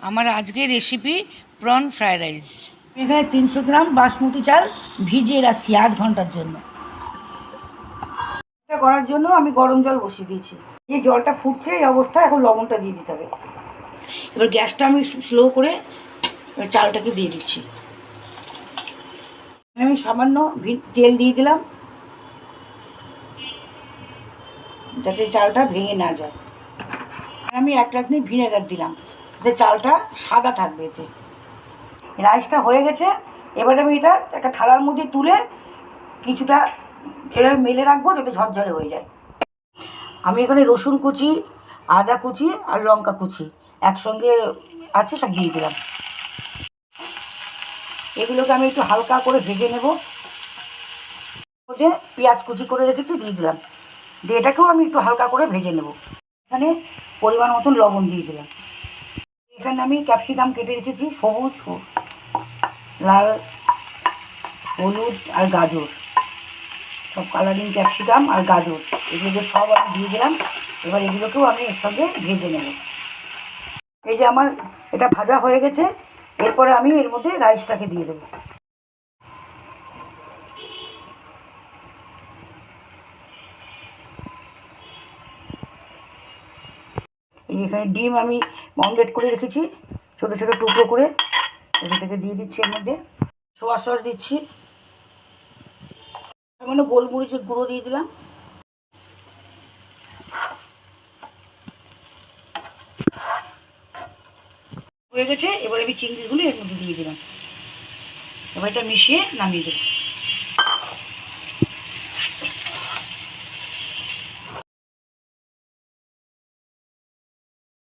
আমার আজকের recipe prawn fried rice. এখানে 300 গ্রাম বাসমতি চাল ভিজিয়ে রাখছি 8 ঘন্টার জন্য। এটা করার জন্য আমি গরম জল বসিয়ে দিয়েছি। এই জলটা ফুটছে, এই অবস্থায় এখন লবণটা দিয়ে দিতে হবে। এবার গ্যাসটা আমি স্লো করে চালটাকে দিয়ে দিচ্ছি। আমি সামান্য তেল দিয়ে দিলাম যাতে চালটা ভেঙে না যায়। আমি 1 চামচ ভিনেগার দিলাম যাতে চালটা সাদা থাকবে। এতে রাইসটা হয়ে গেছে। এবার আমি এটা একটা থালার মধ্যে তুলে কিছুটা এভাবে মেলে রাখবো যাতে ঝরঝরে হয়ে যায়। আমি এখানে রসুন কুচি, আদা কুচি আর লঙ্কা কুচি একসঙ্গে আছে, সব দিয়ে দিলাম। এগুলোকে আমি একটু হালকা করে ভেজে নেব। পেঁয়াজ কুচি করে রেখেছি, দিয়ে দিলাম। দিয়ে এটাকেও আমি একটু হালকা করে ভেজে নেব। এখানে পরিমাণ মতন লবণ দিয়ে দিলাম। এখানে আমি ক্যাপসিকাম কেটে রেখেছি, সবুজ, লাল, হলুদ আর গাজর, সব কালারিং ক্যাপসিকাম আর গাজর, এগুলোকে সব আমি দিয়ে দিলাম। এবার এগুলোকেও আমি এর সঙ্গে ভেজে নেব। এই যে আমার এটা ভাজা হয়ে গেছে। এরপরে আমি এর মধ্যে রাইসটাকে দিয়ে দেবো। এই এখানে ডিম আমি অমলেট করে রেখেছি, ছোটো ছোটো টুকরো করে এটাকে দিয়ে দিচ্ছি। এর মধ্যে সোয়া সস দিচ্ছি, সামান্য গোলমরিচের গুঁড়ো দিয়ে দিলাম। হয়ে গেছে। এবার আমি চিংড়িগুলো এর মধ্যে দিয়ে দিলাম। এবার এটা মিশিয়ে নামিয়ে দেবো।